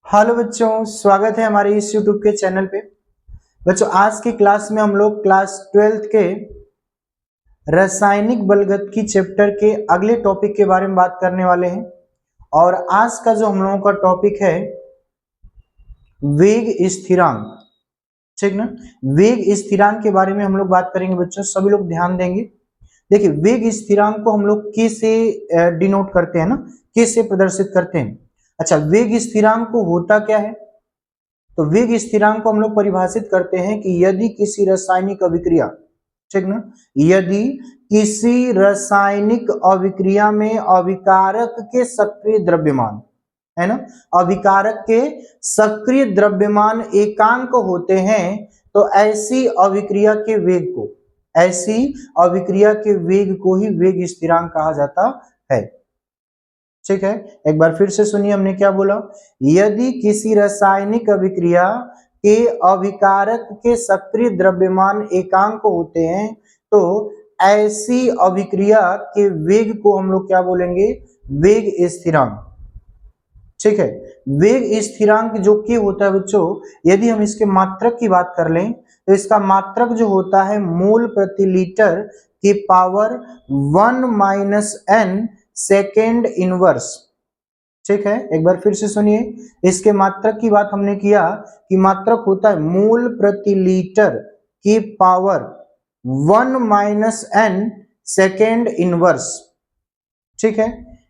Hello बच्चों, स्वागत है हमारे इस यूट्यूब के चैनल पे। बच्चों, आज की क्लास में हम लोग क्लास 12th के रासायनिक बलगत चैप्टर के अगले टॉपिक के बारे में बात करने वाले हैं। और आज का जो हम लोगों का टॉपिक है वेग स्थिरांक। ठीक ना। वेग स्थिरांक के बारे में हम लोग बात करेंगे। बच्चों, सभी लोग ध्यान देंगे। देखिए, वेग स्थिरांक को हम लोग के से डिनोट करते हैं ना, के से प्रदर्शित करते हैं। अच्छा, वेग स्थिरांक को होता क्या है? तो वेग स्थिरांक को हम लोग परिभाषित करते हैं कि यदि किसी रासायनिक अभिक्रिया, ठीक ना, यदि किसी रासायनिक अभिक्रिया में अभिकारक के सक्रिय द्रव्यमान, है ना, अभिकारक के सक्रिय द्रव्यमान एकांक होते हैं, तो ऐसी अभिक्रिया के वेग को, ऐसी अभिक्रिया के वेग को ही वेग स्थिरांक कहा जाता है। ठीक है, एक बार फिर से सुनिए, हमने क्या बोला। यदि किसी रासायनिक अभिक्रिया के अभिकारक के सक्रिय द्रव्यमान एकांक होते हैं, तो ऐसी अभिक्रिया के वेग को हम लोग क्या बोलेंगे? वेग स्थिरांक। ठीक है, वेग स्थिरांक जो कि होता है बच्चों, यदि हम इसके मात्रक की बात कर लें तो इसका मात्रक जो होता है मोल प्रति लीटर की पावर 1 - n सेकेंड इनवर्स। ठीक है, एक बार फिर से सुनिए, इसके मात्रक की बात हमने किया कि मात्रक होता है मोल प्रति लीटर की पावर 1 - n सेकेंड इनवर्स। ठीक है,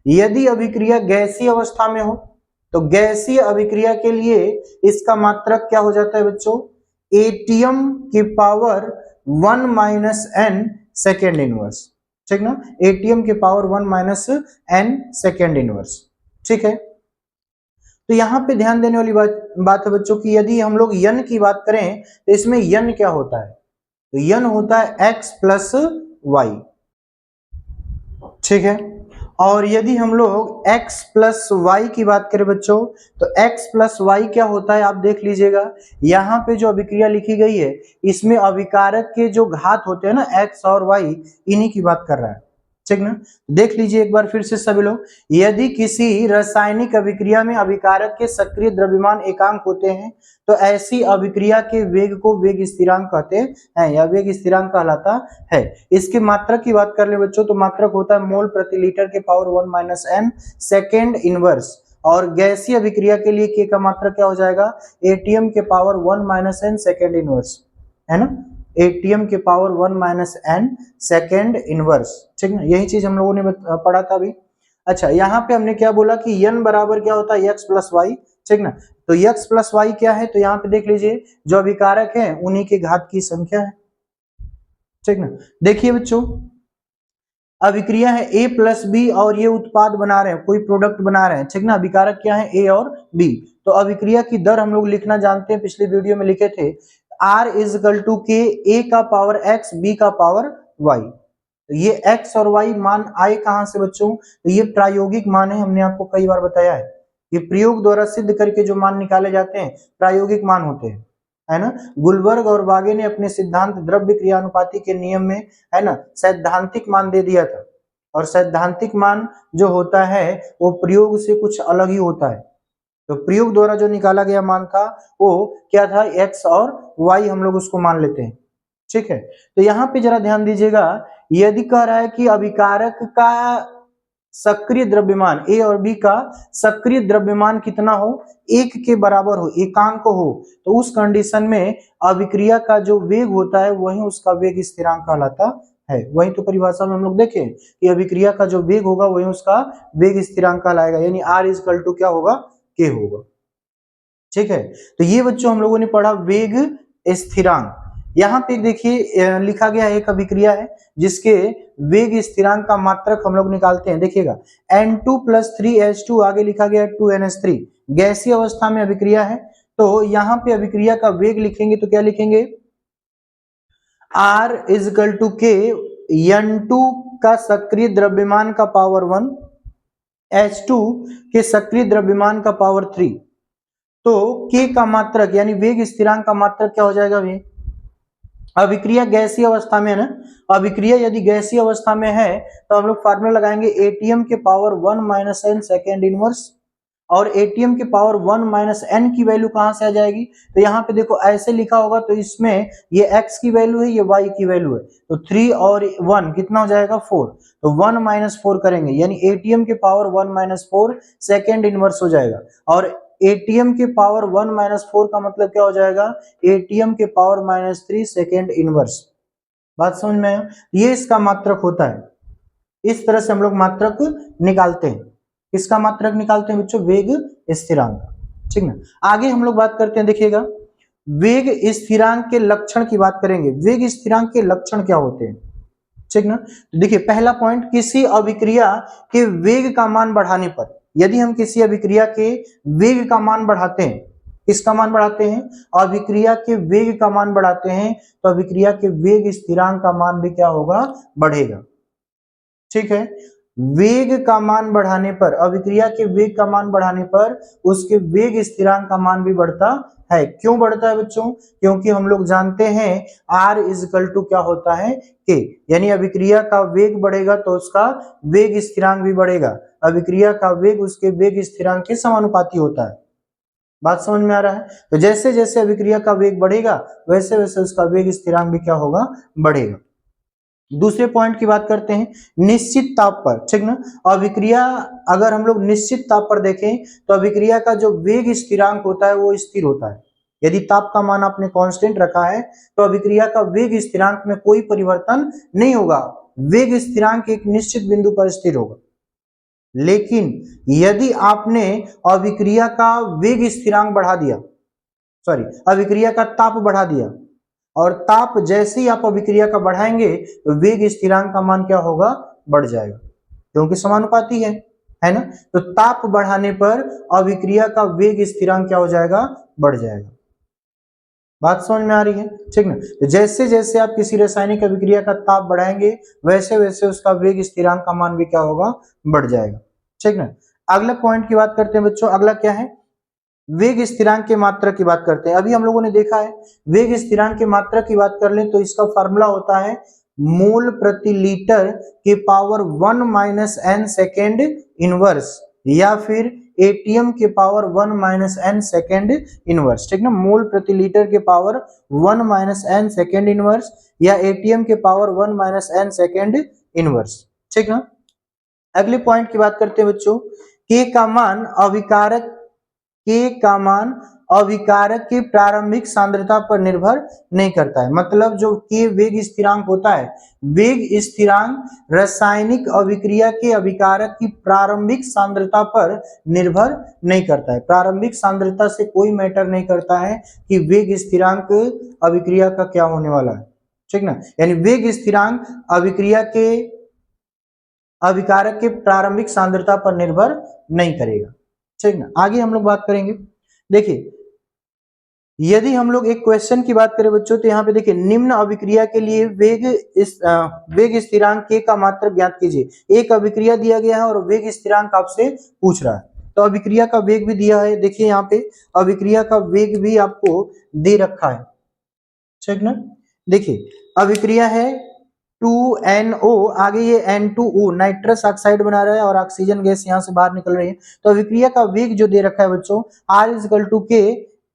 यदि अभिक्रिया गैसीय अवस्था में हो तो गैसीय अभिक्रिया के लिए इसका मात्रक क्या हो जाता है बच्चों? एटीएम की पावर 1 - n सेकेंड इनवर्स। ठीक ना, एटीएम की पावर 1 - n सेकेंड इनवर्स। ठीक है, तो यहां पे ध्यान देने वाली बात है बच्चों की यदि हम लोग यन की बात करें तो इसमें यन क्या होता है? तो यन होता है x + y। ठीक है, और यदि हम लोग x + y की बात करें बच्चों, तो x + y क्या होता है आप देख लीजिएगा। यहाँ पे जो अभिक्रिया लिखी गई है इसमें अभिकारक के जो घात होते हैं ना, x और y, इन्हीं की बात कर रहा है। ठीक ना, देख लीजिए एक बार फिर से सभी लोग। यदि किसी रासायनिक अभिक्रिया में अभिकारक के सक्रिय द्रव्यमान एकांक होते हैं, तो ऐसी अभिक्रिया के वेग को वेग स्थिरांक कहते हैं या वेग स्थिरांक कहलाता है। इसके मात्रक की बात कर ले बच्चों, तो मात्रक होता है मोल प्रति लीटर के पावर 1 - n सेकेंड इनवर्स। और गैसीय अभिक्रिया के लिए के का मात्रक क्या हो जाएगा? एटीएम के पावर 1 - n सेकेंड इनवर्स, है ना, एटीएम के पावर 1 - n सेकेंड इनवर्स। ठीक ना, यही चीज हम लोगों ने पढ़ा था अभी। अच्छा, यहाँ पे हमने क्या बोला कि n बराबर क्या होता है? x + y। ठीक ना, तो x + y क्या है? तो यहाँ पे देख लीजिए, जो अभिकारक है उन्हीं के घात की संख्या है। ठीक ना, देखिए बच्चों, अभिक्रिया है a + b और ये उत्पाद बना रहे हैं, कोई प्रोडक्ट बना रहे हैं। ठीक ना, अभिकारक क्या है? a और b। तो अभिक्रिया की दर हम लोग लिखना जानते हैं, पिछली वीडियो में लिखे थे, R = k, a का पावर x, b का पावर y। तो ये x और y मान आए कहां से बच्चों? तो ये प्रायोगिक मान है, हमने आपको कई बार बताया है। ये प्रयोग द्वारा सिद्ध करके जो मान निकाले जाते हैं प्रायोगिक मान होते हैं, है ना। गुलबर्ग और बागे ने अपने सिद्धांत द्रव्य क्रियानुपाती के नियम में, है ना, सैद्धांतिक मान दे दिया था। और सैद्धांतिक मान जो होता है वो प्रयोग से कुछ अलग ही होता है। तो प्रयोग द्वारा जो निकाला गया मान था वो क्या था? x और y, हम लोग उसको मान लेते हैं। ठीक है, तो यहाँ पे जरा ध्यान दीजिएगा, यदि कह रहा है कि अभिकारक का सक्रिय द्रव्यमान a और b का सक्रिय द्रव्यमान कितना हो? 1 के बराबर हो, एकांक हो, तो उस कंडीशन में अभिक्रिया का जो वेग होता है वही उसका वेग स्थिरांक कहलाता है। वही तो परिभाषा में हम लोग देखें कि अभिक्रिया का जो वेग होगा वही उसका वेग स्थिरांक कहलाएगा, यानी R = क्या होगा? K होगा। ठीक है, तो ये बच्चों हम लोगों ने पढ़ा वेग स्थिरांक। यहाँ पे देखिए लिखा गया एक अभिक्रिया है जिसके वेग स्थिरांक का मात्रक हम लोग निकालते हैं। देखिएगा, N2 + 3H2, आगे लिखा गया 2NH3, गैसीय अवस्था में अभिक्रिया है। तो यहाँ पे अभिक्रिया का वेग लिखेंगे तो क्या लिखेंगे? R = K, N2 का सक्रिय द्रव्यमान का पावर 1, H2 के सक्रिय द्रव्यमान का पावर 3। तो K का मात्रक यानी वेग स्थिरांक का मात्रक क्या हो जाएगा? वे अभिक्रिया गैसीय अवस्था में है ना, अभिक्रिया यदि गैसीय अवस्था में है तो हम लोग फार्मूला लगाएंगे एटीएम के पावर 1 - n सेकेंड इनवर्स। और एटीएम के पावर 1 माइनस एन की वैल्यू कहां से आ जाएगी, तो यहाँ पे देखो ऐसे लिखा होगा, तो इसमें ये x की वैल्यू है, ये y की वैल्यू है, तो 3 और 1 कितना हो जाएगा 4, तो 1 माइनस 4 करेंगे, यानी एटीएम के पावर 1 माइनस 4 सेकेंड इनवर्स हो जाएगा। और एटीएम के पावर 1 माइनस 4 का मतलब क्या हो जाएगा, एटीएम के पावर माइनस 3 सेकेंड इनवर्स। बात समझ में आया, ये इसका मात्रक होता है। इस तरह से हम लोग मात्रक निकालते हैं। किसका मात्रक निकालते हैं बच्चों, वेग स्थिरांक, ठीक ना। आगे हम लोग बात करते हैं, देखिएगा वेग स्थिरांक के लक्षण की बात करेंगे। वेग स्थिरांक के लक्षण क्या होते हैं, ठीक ना। तो देखिए पहला पॉइंट, किसी अभिक्रिया के वेग का मान बढ़ाने पर, यदि हम किसी अभिक्रिया के वेग का मान बढ़ाते हैं, किसका मान बढ़ाते हैं, अभिक्रिया के वेग का मान बढ़ाते हैं, तो अभिक्रिया के वेग स्थिरांक का मान भी क्या होगा, बढ़ेगा, ठीक है। वेग का मान बढ़ाने पर, अभिक्रिया के वेग का मान बढ़ाने पर उसके वेग स्थिरांक का मान भी बढ़ता है। क्यों बढ़ता है बच्चों, क्योंकि हम लोग जानते हैं R इजकल टू क्या होता है, K, यानी अभिक्रिया का वेग बढ़ेगा तो उसका वेग स्थिरांक भी बढ़ेगा। अभिक्रिया का वेग उसके वेग स्थिरांक के समानुपाती होता है। बात समझ में आ रहा है, तो जैसे जैसे अभिक्रिया का वेग बढ़ेगा वैसे वैसे उसका वेग स्थिरांक भी क्या होगा, बढ़ेगा। दूसरे पॉइंट की बात करते हैं, निश्चित ताप पर, ठीक ना। अभिक्रिया अगर हम लोग निश्चित ताप पर देखें तो अभिक्रिया का जो वेग स्थिरांक होता है वो स्थिर होता है। यदि ताप का मान आपने कांस्टेंट रखा है तो अभिक्रिया का वेग स्थिरांक में कोई परिवर्तन नहीं होगा, वेग स्थिरांक एक निश्चित बिंदु पर स्थिर होगा। लेकिन यदि आपने अभिक्रिया का वेग स्थिरांक बढ़ा दिया, सॉरी अभिक्रिया का ताप बढ़ा दिया, और ताप जैसे ही आप अभिक्रिया का बढ़ाएंगे तो वेग स्थिरांक का मान क्या होगा, बढ़ जाएगा, क्योंकि समानुपाती है ना। तो ताप बढ़ाने पर अभिक्रिया का वेग स्थिरांक क्या हो जाएगा, बढ़ जाएगा। बात समझ में आ रही है, ठीक ना। तो जैसे जैसे आप किसी रासायनिक अभिक्रिया का ताप बढ़ाएंगे वैसे वैसे उसका वेग स्थिरांक का मान भी क्या होगा, बढ़ जाएगा, ठीक ना। अगला पॉइंट की बात करते हैं बच्चों, अगला क्या है, वेग स्थिरांक के मात्रक की बात करते हैं। अभी हम लोगों ने देखा है, वेग स्थिरांक के मात्रक की बात कर लें तो इसका फार्मूला होता है मोल प्रति लीटर के power 1 minus n second inverse, या फिर एटीएम के power 1 minus n second inverse, ठीक ना। मोल प्रति लीटर के power 1 minus n second inverse या एटीएम के power 1 minus n second inverse, ठीक ना। अगले पॉइंट की बात करते हैं बच्चों, के का मान अभिकारक, के का मान अभिकारक की प्रारंभिक सांद्रता पर निर्भर नहीं करता है। मतलब जो के वेग स्थिरांक होता है, वेग स्थिरांक रासायनिक अभिक्रिया के अभिकारक की प्रारंभिक सांद्रता पर निर्भर नहीं करता है। प्रारंभिक सांद्रता से कोई मैटर नहीं करता है कि वेग स्थिरांक अभिक्रिया का क्या होने वाला है, ठीक ना। यानी वेग स्थिरांक अभिक्रिया के अभिकारक के प्रारंभिक सांद्रता पर निर्भर नहीं करेगा, ठीक ना। आगे हम लोग बात करेंगे, देखिए यदि हम लोग एक क्वेश्चन की बात करें बच्चों, तो यहाँ पे देखिए निम्न अभिक्रिया के लिए वेग स्थिरांक के का मात्रक ज्ञात कीजिए। एक अभिक्रिया दिया गया है और वेग स्थिरांक आपसे पूछ रहा है, तो अभिक्रिया का वेग भी दिया है, देखिए यहाँ पे अभिक्रिया का वेग भी आपको दे रखा है, ठीक ना। देखिए अभिक्रिया है 2NO, आगे ये N2O नाइट्रस ऑक्साइड बना रहा है और ऑक्सीजन गैस यहाँ से बाहर निकल रही है। तो अभिक्रिया का वेग जो दे रखा है बच्चों, R इजकल टू के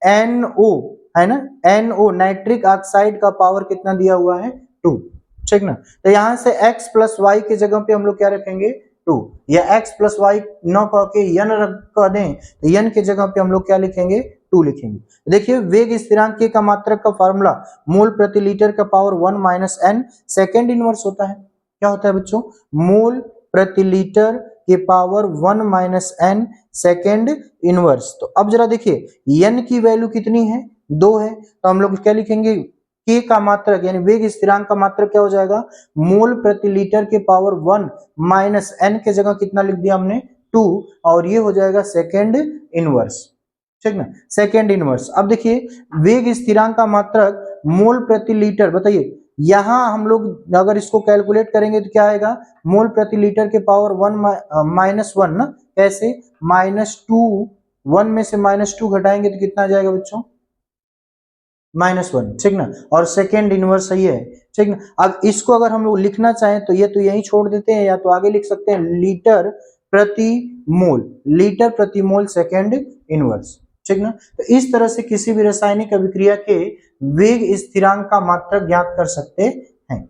NO, है ना, NO नाइट्रिक ऑक्साइड का पावर कितना दिया हुआ है, 2, ठीक ना। तो यहाँ से x प्लस वाई के जगह पे हम लोग क्या रखेंगे, 2, या x प्लस वाई न कह के n कह दें तो n के जगह पे हम लोग क्या लिखेंगे, 2 लिखेंगे। देखिए वेग स्थिरांक के का मात्रक का फार्मूला मोल प्रति लीटर का power 1 minus n second inverse होता है। क्या होता है बच्चों, मोल प्रति लीटर के power 1 minus n second inverse. तो अब जरा देखिए n की वैल्यू कितनी है, 2 है, तो हम लोग क्या लिखेंगे, k का मात्रक यानी वेग स्थिरांक का मात्रक क्या हो जाएगा, मोल प्रति लीटर के पावर 1 माइनस एन के जगह कितना लिख दिया हमने, 2, और ये हो जाएगा सेकेंड इनवर्स, ठीक ना, सेकेंड इनवर्स। अब देखिए वेग स्थिरांक का मात्रक मोल प्रति लीटर, बताइए यहां हम लोग अगर इसको कैलकुलेट करेंगे तो क्या आएगा, मोल प्रति लीटर के पावर 1 माइनस 1 ना, कैसे, -2, 1 में से -2 घटाएंगे तो कितना आ जाएगा बच्चों, -1, ठीक ना, और सेकेंड इनवर्स सही है, ठीक ना। अब इसको अगर हम लोग लिखना चाहें तो ये तो यही छोड़ देते हैं, या तो आगे लिख सकते हैं लीटर प्रति मोल, लीटर प्रति मोल सेकेंड इनवर्स, ठीक ना। तो इस तरह से किसी भी रासायनिक अभिक्रिया के वेग स्थिरांक का मात्रक ज्ञात कर सकते हैं,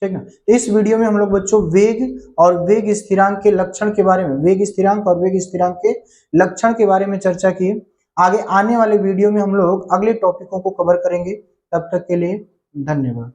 ठीक ना। तो इस वीडियो में हम लोग बच्चों वेग और वेग स्थिरांक के लक्षण के बारे में, वेग स्थिरांक और वेग स्थिरांक के लक्षण के बारे में चर्चा की। आगे आने वाले वीडियो में हम लोग अगले टॉपिकों को कवर करेंगे। तब तक के लिए धन्यवाद।